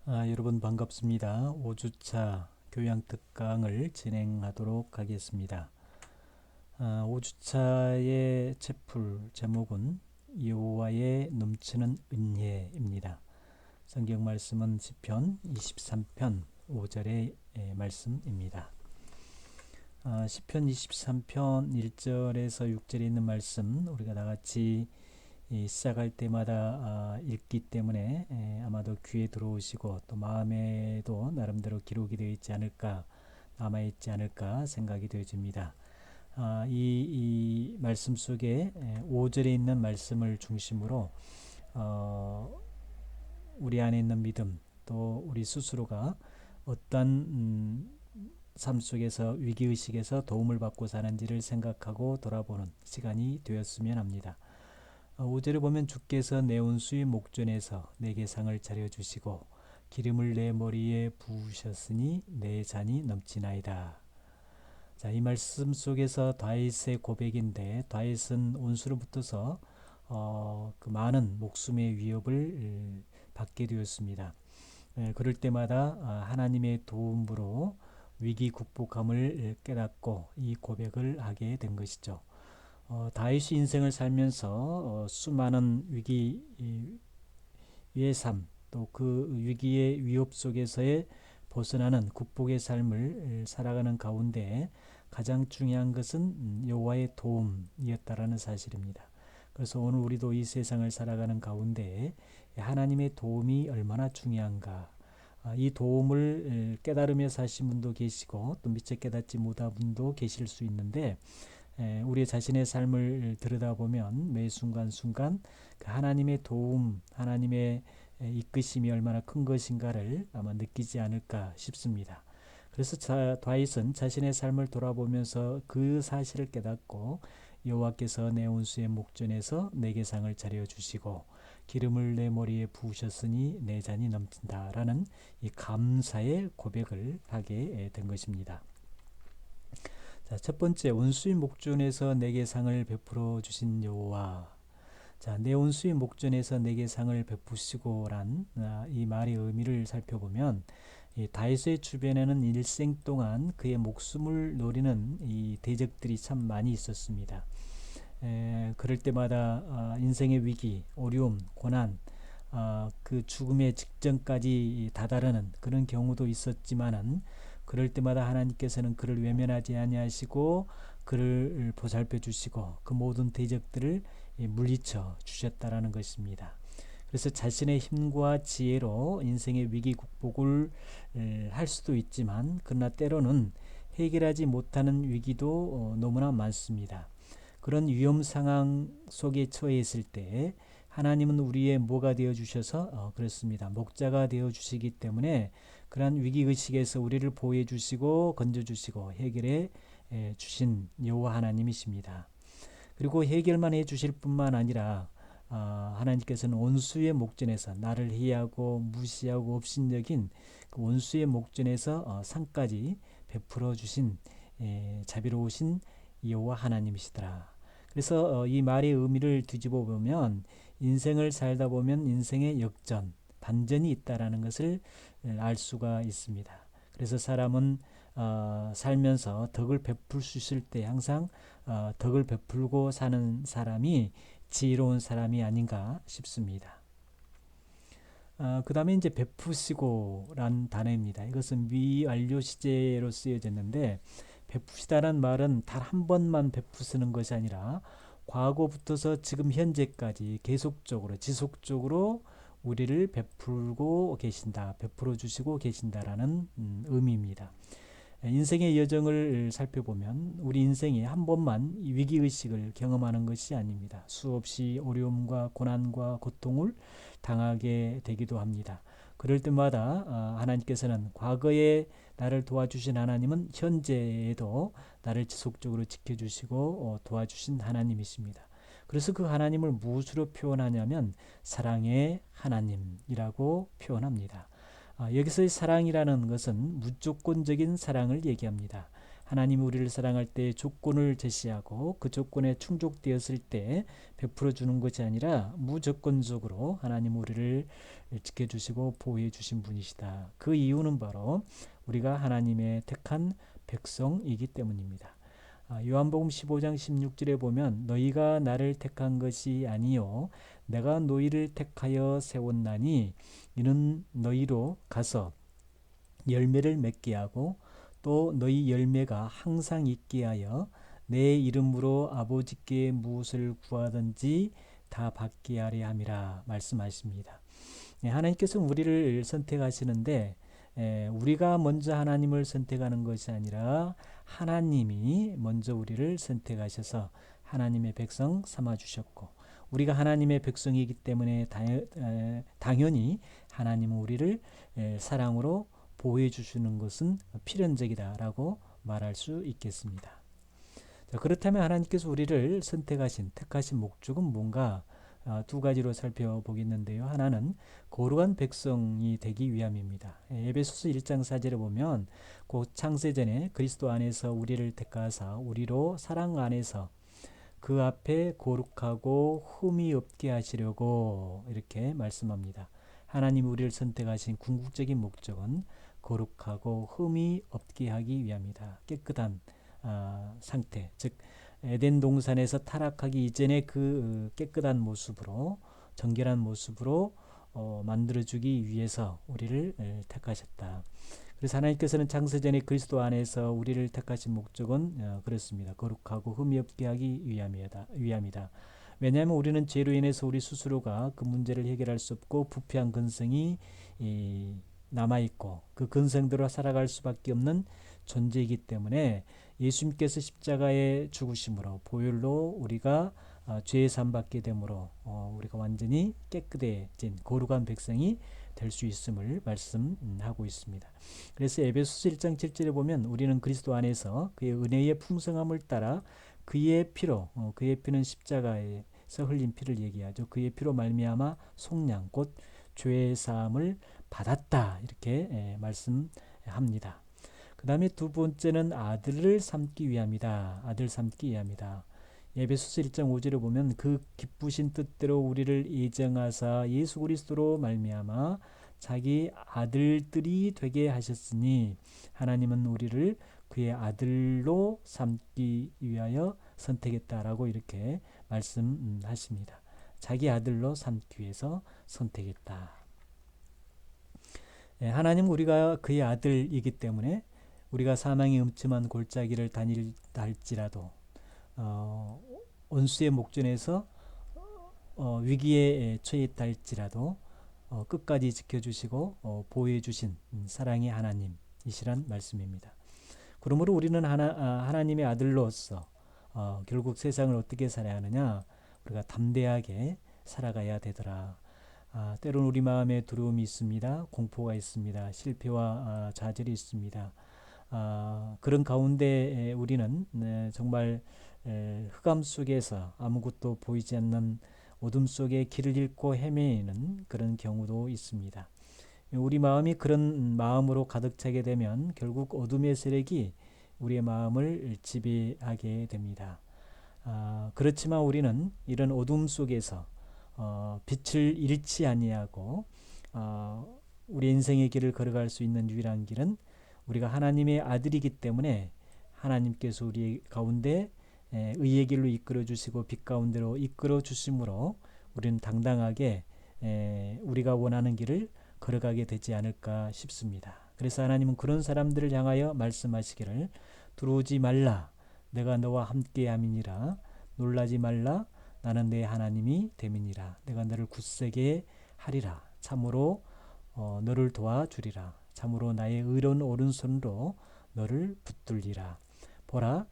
여러분 반갑습니다. 5주차 교양 특강을 진행하도록 하겠습니다. 5주차의 채풀 제목은 여호와의 넘치는 은혜입니다. 성경 말씀은 시편 23편 5절의 말씀입니다. 시편 23편 1절에서 6절에 있는 말씀 우리가 다같이 시작할 때마다 읽기 때문에 아마도 귀에 들어오시고 또 마음에도 나름대로 기록이 되어 있지 않을까, 남아있지 않을까 생각이 되어집니다. 이 말씀 속에 5절에 있는 말씀을 중심으로 우리 안에 있는 믿음, 또 우리 스스로가 어떤 삶 속에서 위기의식에서 도움을 받고 사는지를 생각하고 돌아보는 시간이 되었으면 합니다. 5절에 보면 주께서 내 온수의 목전에서 내게 상을 차려주시고 기름을 내 머리에 부으셨으니 내 잔이 넘치나이다. 자, 이 말씀 속에서 다윗의 고백인데 다윗은 온수로부터서 그 많은 목숨의 위협을 받게 되었습니다. 그럴 때마다 하나님의 도움으로 위기 극복함을 깨닫고 이 고백을 하게 된 것이죠. 다윗이 인생을 살면서 수많은 위기의 삶, 또 그 위기의 위협 속에서의 벗어나는 극복의 삶을 살아가는 가운데 가장 중요한 것은 여호와의 도움이었다라는 사실입니다. 그래서 오늘 우리도 이 세상을 살아가는 가운데 하나님의 도움이 얼마나 중요한가, 이 도움을 깨달으며 사신 분도 계시고 또 미처 깨닫지 못한 분도 계실 수 있는데, 우리 자신의 삶을 들여다보면 매 순간순간 그 하나님의 도움, 하나님의 이끄심이 얼마나 큰 것인가를 아마 느끼지 않을까 싶습니다. 그래서 다윗은 자신의 삶을 돌아보면서 그 사실을 깨닫고 여호와께서 내 온수의 목전에서 내게 상을 차려주시고 기름을 내 머리에 부으셨으니 내 잔이 넘친다라는 이 감사의 고백을 하게 된 것입니다. 자, 첫 번째, 온수의 목전에서 내게 상을 베풀어 주신 여호와. 자, 내 온수의 목전에서 내게 상을 베푸시고란 이 말의 의미를 살펴보면 이 다윗의 주변에는 일생 동안 그의 목숨을 노리는 이 대적들이 참 많이 있었습니다. 그럴 때마다 인생의 위기, 어려움, 고난, 그 죽음의 직전까지 다다르는 그런 경우도 있었지만은 그럴 때마다 하나님께서는 그를 외면하지 아니하시고 그를 보살펴 주시고 그 모든 대적들을 물리쳐 주셨다라는 것입니다. 그래서 자신의 힘과 지혜로 인생의 위기 극복을 할 수도 있지만 그러나 때로는 해결하지 못하는 위기도 너무나 많습니다. 그런 위험 상황 속에 처해 있을 때 하나님은 우리의 뭐가 되어 주셔서 그렇습니다. 목자가 되어 주시기 때문에 그러한 위기의식에서 우리를 보호해 주시고 건져 주시고 해결해 주신 여호와 하나님이십니다. 그리고 해결만 해 주실 뿐만 아니라 하나님께서는 온수의 목전에서 나를 해하고 무시하고 업신여긴 그 온수의 목전에서 상까지 베풀어 주신 자비로우신 여호와 하나님이시더라. 그래서 이 말의 의미를 뒤집어 보면 인생을 살다 보면 인생의 역전, 반전이 있다라는 것을 알 수가 있습니다. 그래서 사람은 살면서 덕을 베풀 수 있을 때 항상 덕을 베풀고 사는 사람이 지혜로운 사람이 아닌가 싶습니다. 그 다음에 이제 베푸시고란 단어입니다. 이것은 미완료 시제로 쓰여졌는데 베푸시다란 말은 단 한 번만 베푸시는 것이 아니라 과거부터서 지금 현재까지 계속적으로 지속적으로 우리를 베풀고 계신다, 베풀어 주시고 계신다라는 의미입니다. 인생의 여정을 살펴보면 우리 인생이 한 번만 위기의식을 경험하는 것이 아닙니다. 수없이 어려움과 고난과 고통을 당하게 되기도 합니다. 그럴 때마다 하나님께서는 과거에 나를 도와주신 하나님은 현재에도 나를 지속적으로 지켜주시고 도와주신 하나님이십니다. 그래서 그 하나님을 무엇으로 표현하냐면 사랑의 하나님이라고 표현합니다. 여기서의 사랑이라는 것은 무조건적인 사랑을 얘기합니다. 하나님이 우리를 사랑할 때 조건을 제시하고 그 조건에 충족되었을 때 베풀어 주는 것이 아니라 무조건적으로 하나님 우리를 지켜주시고 보호해 주신 분이시다. 그 이유는 바로 우리가 하나님의 택한 백성이기 때문입니다. 요한복음 15장 16절에 보면 너희가 나를 택한 것이 아니요 내가 너희를 택하여 세웠나니 이는 너희로 가서 열매를 맺게 하고 또 너희 열매가 항상 있게 하여 내 이름으로 아버지께 무엇을 구하든지 다 받게 하려 함이라 말씀하십니다. 하나님께서 우리를 선택하시는데 우리가 먼저 하나님을 선택하는 것이 아니라 하나님이 먼저 우리를 선택하셔서 하나님의 백성 삼아 주셨고 우리가 하나님의 백성이기 때문에 당연히 하나님은 우리를 사랑으로 보호해 주시는 것은 필연적이다라고 말할 수 있겠습니다. 자, 그렇다면 하나님께서 우리를 택하신 목적은 뭔가 두 가지로 살펴보겠는데요. 하나는 거룩한 백성이 되기 위함입니다. 에베소서 1장 4절에 보면 곧 창세전에 그리스도 안에서 우리를 택하사 우리로 사랑 안에서 그 앞에 거룩하고 흠이 없게 하시려고 이렇게 말씀합니다. 하나님이 우리를 선택하신 궁극적인 목적은 거룩하고 흠이 없게 하기 위함이다. 깨끗한 상태, 즉 에덴 동산에서 타락하기 이전의 그 깨끗한 모습으로 정결한 모습으로 만들어주기 위해서 우리를 택하셨다. 그래서 하나님께서는 창세전에 그리스도 안에서 우리를 택하신 목적은 그렇습니다. 거룩하고 흠이 없게 하기 위함이다. 왜냐하면 우리는 죄로 인해서 우리 스스로가 그 문제를 해결할 수 없고 부패한 근성이 남아있고 그 근성대로 살아갈 수밖에 없는 존재이기 때문에 예수님께서 십자가에 죽으심으로 보혈로 우리가 죄의 사함받게 되므로 우리가 완전히 깨끗해진 거룩한 백성이 될 수 있음을 말씀하고 있습니다. 그래서 에베소서 1장 7절에 보면 우리는 그리스도 안에서 그의 은혜의 풍성함을 따라 그의 피로 그의 피는 십자가에서 흘린 피를 얘기하죠. 그의 피로 말미암아 속량 곧 죄의 사함을 받았다 이렇게 말씀합니다. 그 다음에 두 번째는 아들을 삼기 위함이다. 아들 삼기 위함이다. 에베소서 1장 5절에 보면 그 기쁘신 뜻대로 우리를 예정하사 예수 그리스도로 말미암아 자기 아들들이 되게 하셨으니 하나님은 우리를 그의 아들로 삼기 위하여 선택했다라고 이렇게 말씀하십니다. 자기 아들로 삼기 위해서 선택했다. 하나님 우리가 그의 아들이기 때문에 우리가 사망의 음침한 골짜기를 다닐다 할지라도 원수의 목전에서 위기에 처했다 할지라도 끝까지 지켜주시고 보호해 주신 사랑의 하나님이시란 말씀입니다. 그러므로 우리는 하나님의 아들로서 결국 세상을 어떻게 살아야 하느냐? 우리가 담대하게 살아가야 되더라. 때로는 우리 마음에 두려움이 있습니다. 공포가 있습니다. 실패와 좌절이 있습니다. 그런 가운데 우리는 정말 흑암 속에서 아무것도 보이지 않는 어둠 속에 길을 잃고 헤매이는 그런 경우도 있습니다. 우리 마음이 그런 마음으로 가득 차게 되면 결국 어둠의 세력이 우리의 마음을 지배하게 됩니다. 그렇지만 우리는 이런 어둠 속에서 빛을 잃지 아니하고 우리 인생의 길을 걸어갈 수 있는 유일한 길은 우리가 하나님의 아들이기 때문에 하나님께서 우리 가운데 의의 길로 이끌어 주시고 빛 가운데로 이끌어 주심으로 우리는 당당하게 우리가 원하는 길을 걸어가게 되지 않을까 싶습니다. 그래서 하나님은 그런 사람들을 향하여 말씀하시기를 두려우지 말라 내가 너와 함께함이니라 놀라지 말라 나는 내 하나님이 됨이니라 내가 너를 굳세게 하리라 참으로 너를 도와주리라 참으로 나의 의로운 오른손으로 너를 붙들리라 보라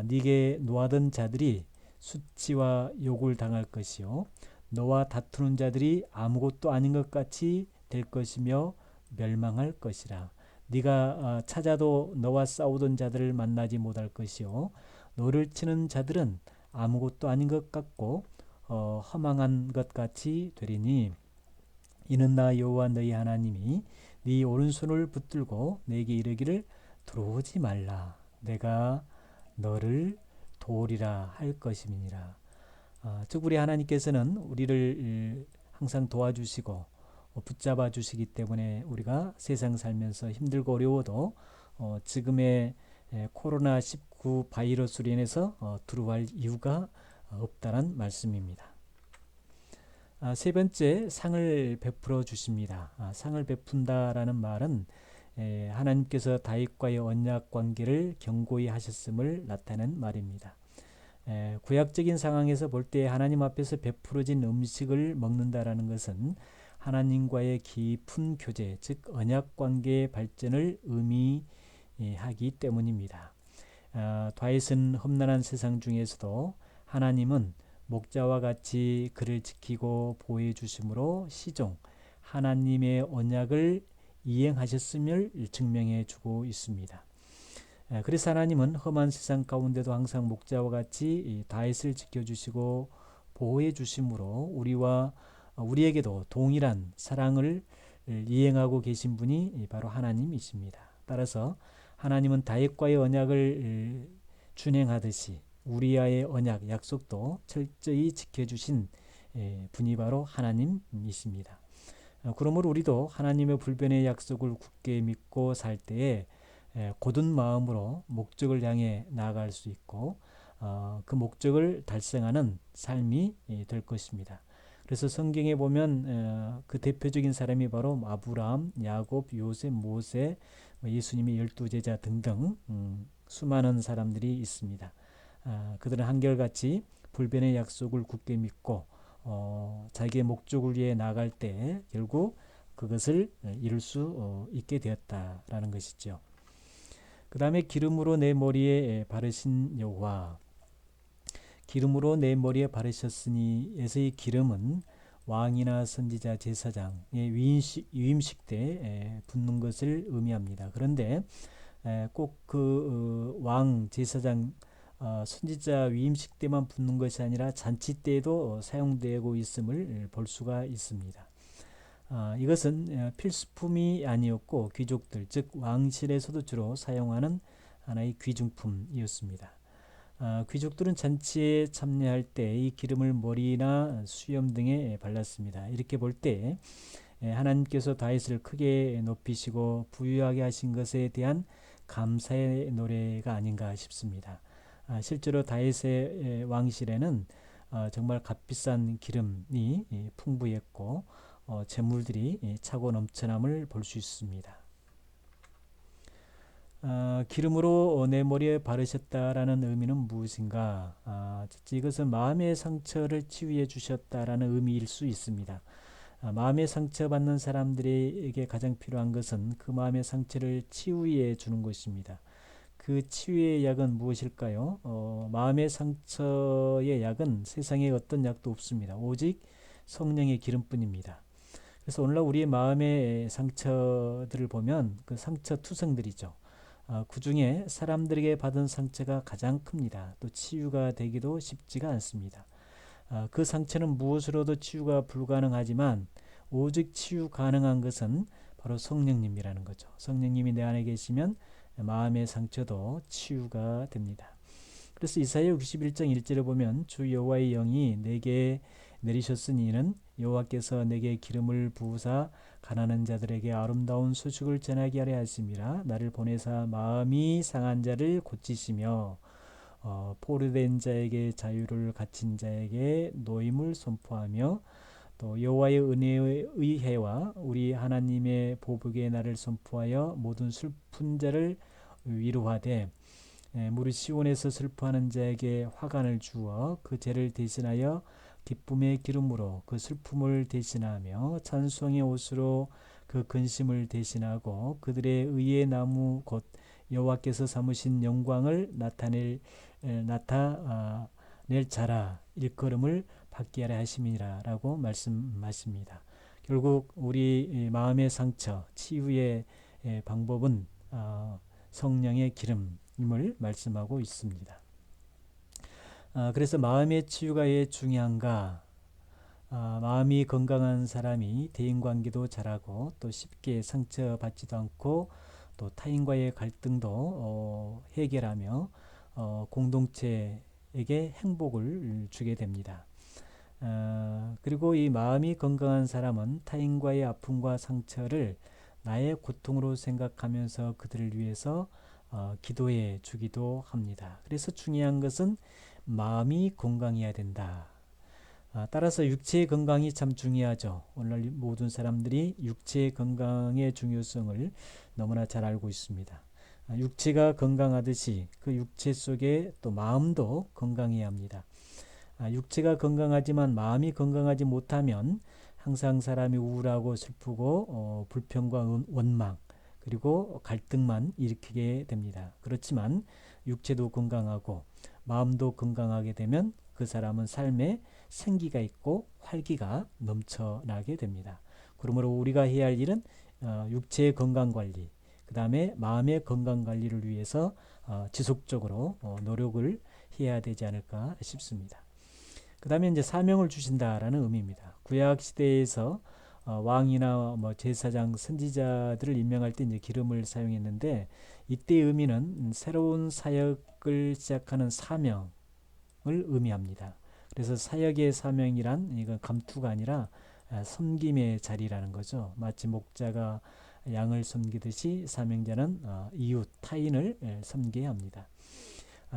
네게 노하던 자들이 수치와 욕을 당할 것이요 너와 다투는 자들이 아무것도 아닌 것 같이 될 것이며 멸망할 것이라 네가 찾아도 너와 싸우던 자들을 만나지 못할 것이요 너를 치는 자들은 아무것도 아닌 것 같고 허망한 것 같이 되리니 이는 나 여호와 너희 하나님이 네 오른손을 붙들고 내게 이르기를 들어오지 말라 내가 너를 도우리라 할 것임이니라. 즉 우리 하나님께서는 우리를 항상 도와주시고 붙잡아 주시기 때문에 우리가 세상 살면서 힘들고 어려워도 지금의 코로나19 바이러스로 인해서 두려워할 이유가 없다는 말씀입니다. 세 번째, 상을 베풀어 주십니다. 상을 베푼다라는 말은 하나님께서 다윗과의 언약 관계를 견고히 하셨음을 나타내는 말입니다. 구약적인 상황에서 볼 때 하나님 앞에서 베풀어진 음식을 먹는다라는 것은 하나님과의 깊은 교제, 즉 언약 관계의 발전을 의미하기 때문입니다. 다윗은 험난한 세상 중에서도 하나님은 목자와 같이 그를 지키고 보호해 주심으로 시종 하나님의 언약을 이행하셨음을 증명해 주고 있습니다. 그래서 하나님은 험한 세상 가운데도 항상 목자와 같이 다윗을 지켜주시고 보호해 주심으로 우리에게도 동일한 사랑을 이행하고 계신 분이 바로 하나님이십니다. 따라서 하나님은 다윗과의 언약을 준행하듯이 우리와의 언약, 약속도 철저히 지켜주신 분이 바로 하나님이십니다. 그러므로 우리도 하나님의 불변의 약속을 굳게 믿고 살 때에 곧은 마음으로 목적을 향해 나아갈 수 있고 그 목적을 달성하는 삶이 될 것입니다. 그래서 성경에 보면 그 대표적인 사람이 바로 아브라함, 야곱, 요셉, 모세, 예수님의 12제자 등등 수많은 사람들이 있습니다. 그들은 한결같이 불변의 약속을 굳게 믿고 자기의 목적을 위해 나아갈 때 결국 그것을 이룰 수 있게 되었다라는 것이죠. 그 다음에 기름으로 내 머리에 바르신 여호와, 기름으로 내 머리에 바르셨으니에서의 기름은 왕이나 선지자 제사장의 위임식 때 붓는 것을 의미합니다. 그런데 꼭 그 왕, 제사장, 선지자 위임식 때만 붓는 것이 아니라 잔치 때에도 사용되고 있음을 볼 수가 있습니다. 이것은 필수품이 아니었고 귀족들, 즉 왕실에서도 주로 사용하는 하나의 귀중품이었습니다. 귀족들은 잔치에 참여할 때 이 기름을 머리나 수염 등에 발랐습니다. 이렇게 볼 때 하나님께서 다윗을 크게 높이시고 부유하게 하신 것에 대한 감사의 노래가 아닌가 싶습니다. 실제로 다윗의 왕실에는 정말 값비싼 기름이 풍부했고 재물들이 차고 넘쳐남을 볼 수 있습니다. 기름으로 내 머리에 바르셨다라는 의미는 무엇인가? 이것은 마음의 상처를 치유해 주셨다라는 의미일 수 있습니다. 마음의 상처받는 사람들에게 가장 필요한 것은 그 마음의 상처를 치유해 주는 것입니다. 그 치유의 약은 무엇일까요? 마음의 상처의 약은 세상에 어떤 약도 없습니다. 오직 성령의 기름뿐입니다. 그래서 오늘날 우리의 마음의 상처들을 보면 그 상처 투성들이죠. 그 중에 사람들에게 받은 상처가 가장 큽니다. 또 치유가 되기도 쉽지가 않습니다. 그 상처는 무엇으로도 치유가 불가능하지만 오직 치유 가능한 것은 바로 성령님이라는 거죠. 성령님이 내 안에 계시면 마음의 상처도 치유가 됩니다. 그래서 이사야 61장 1절에 보면 주 여호와의 영이 내게 내리셨으니 이는 여호와께서 내게 기름을 부으사 가난한 자들에게 아름다운 소식을 전하게 하려 하심이라. 나를 보내사 마음이 상한 자를 고치시며 포로된 자에게 자유를, 갇힌 자에게 노임을 선포하며 또 여호와의 은혜의 해와 우리 하나님의 보복의 날을 선포하여 모든 슬픈 자를 위로하되 무릇 시온에서 슬퍼하는 자에게 화관을 주어 그 죄를 대신하여 기쁨의 기름으로 그 슬픔을 대신하며 찬송의 옷으로 그 근심을 대신하고 그들의 의의 나무 곧 여호와께서 삼으신 영광을 나타낼 자라 일컬음을 받게 하려 하심이라 라고 말씀하십니다. 결국 우리 마음의 상처 치유의 방법은 성령의 기름임을 말씀하고 있습니다. 그래서 마음의 치유가 왜 중요한가? 마음이 건강한 사람이 대인관계도 잘하고 또 쉽게 상처받지도 않고 또 타인과의 갈등도 해결하며 공동체에게 행복을 주게 됩니다. 그리고 이 마음이 건강한 사람은 타인과의 아픔과 상처를 나의 고통으로 생각하면서 그들을 위해서 기도해 주기도 합니다. 그래서 중요한 것은 마음이 건강해야 된다. 따라서 육체의 건강이 참 중요하죠. 오늘날 모든 사람들이 육체의 건강의 중요성을 너무나 잘 알고 있습니다. 육체가 건강하듯이 그 육체 속에 또 마음도 건강해야 합니다. 육체가 건강하지만 마음이 건강하지 못하면 항상 사람이 우울하고 슬프고 불평과 원망 그리고 갈등만 일으키게 됩니다. 그렇지만 육체도 건강하고 마음도 건강하게 되면 그 사람은 삶에 생기가 있고 활기가 넘쳐나게 됩니다. 그러므로 우리가 해야 할 일은 육체의 건강관리, 그 다음에 마음의 건강관리를 위해서 지속적으로 노력을 해야 되지 않을까 싶습니다. 그 다음에 이제 사명을 주신다라는 의미입니다. 구약 시대에서 왕이나 제사장, 선지자들을 임명할 때 이제 기름을 사용했는데 이때의 의미는 새로운 사역을 시작하는 사명을 의미합니다. 그래서 사역의 사명이란 이건 감투가 아니라 섬김의 자리라는 거죠. 마치 목자가 양을 섬기듯이 사명자는 이웃, 타인을 섬겨야 합니다.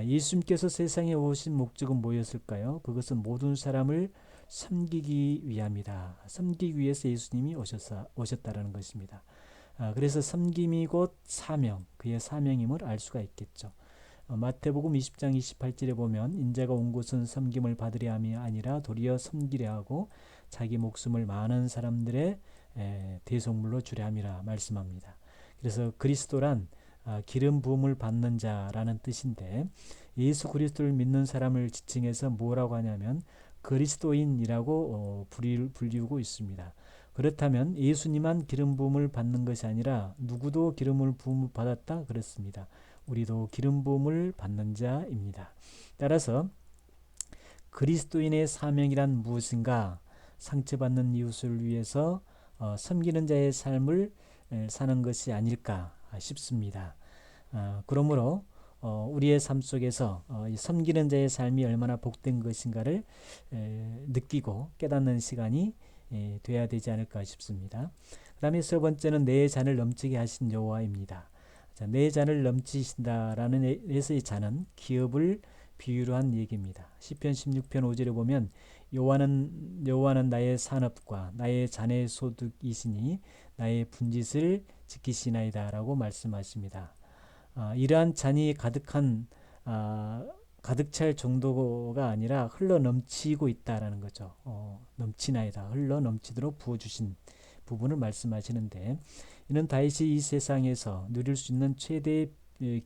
예수님께서 세상에 오신 목적은 뭐였을까요? 그것은 모든 사람을 섬기기 위함이다. 섬기기 위해서 예수님이 오셨다라는 것입니다. 그래서 섬김이 곧 사명, 그의 사명임을 알 수가 있겠죠. 마태복음 20장 28절에 보면 인자가 온 곳은 섬김을 받으려 함이 아니라 도리어 섬기려 하고 자기 목숨을 많은 사람들의 대속물로 주려 함이라 말씀합니다. 그래서 그리스도란 기름 부음을 받는 자라는 뜻인데 예수 그리스도를 믿는 사람을 지칭해서 뭐라고 하냐면 그리스도인이라고 불리우고 있습니다. 그렇다면 예수님만 기름 부음을 받는 것이 아니라 누구도 기름을 부음을 받았다 그랬습니다. 우리도 기름 부음을 받는 자입니다. 따라서 그리스도인의 사명이란 무엇인가? 상처받는 이웃을 위해서 섬기는 자의 삶을 사는 것이 아닐까 싶습니다. 그러므로 우리의 삶 속에서 섬기는 자의 삶이 얼마나 복된 것인가를 느끼고 깨닫는 시간이 돼야 되지 않을까 싶습니다. 그 다음에 세 번째는 내 잔을 넘치게 하신 여호와입니다. 내 잔을 넘치신다라는 에서의 잔은 기업을 비유로 한 얘기입니다. 시편 16편 5절에 보면 여호와는 나의 산업과 나의 잔의 소득이시니 나의 분짓을 지키시나이다라고 말씀하십니다. 이러한 잔이 가득 찰 정도가 아니라 흘러 넘치고 있다라는 거죠. 넘치나이다, 흘러 넘치도록 부어주신 부분을 말씀하시는데 이는 다윗이 이 세상에서 누릴 수 있는 최대의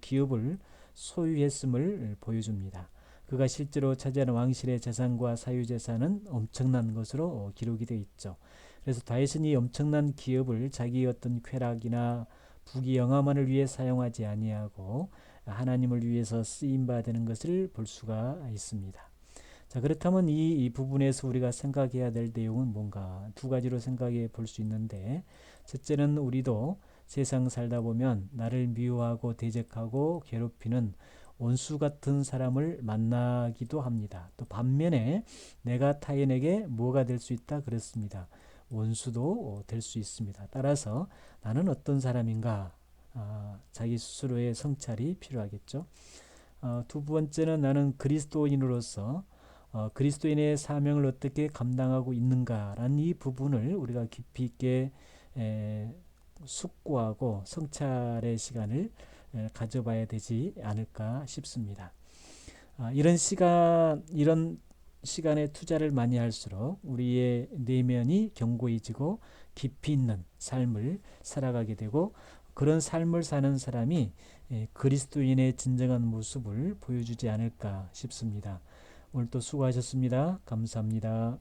기업을 소유했음을 보여줍니다. 그가 실제로 차지하는 왕실의 재산과 사유재산은 엄청난 것으로 기록이 되어 있죠. 그래서 다윗은 이 엄청난 기업을 자기의 어떤 쾌락이나 부귀 영화만을 위해 사용하지 아니하고 하나님을 위해서 쓰임받는 것을 볼 수가 있습니다. 자, 그렇다면 이 부분에서 우리가 생각해야 될 내용은 뭔가 두 가지로 생각해 볼 수 있는데 첫째는 우리도 세상 살다 보면 나를 미워하고 대적하고 괴롭히는 원수 같은 사람을 만나기도 합니다. 또 반면에 내가 타인에게 뭐가 될 수 있다 그렇습니다. 원수도 될 수 있습니다. 따라서 나는 어떤 사람인가 자기 스스로의 성찰이 필요하겠죠. 두 번째는 나는 그리스도인으로서 그리스도인의 사명을 어떻게 감당하고 있는가라는 이 부분을 우리가 깊이 있게 숙고하고 성찰의 시간을 가져봐야 되지 않을까 싶습니다. 이런 시간에 투자를 많이 할수록 우리의 내면이 견고해지고 깊이 있는 삶을 살아가게 되고 그런 삶을 사는 사람이 그리스도인의 진정한 모습을 보여주지 않을까 싶습니다. 오늘도 수고하셨습니다. 감사합니다.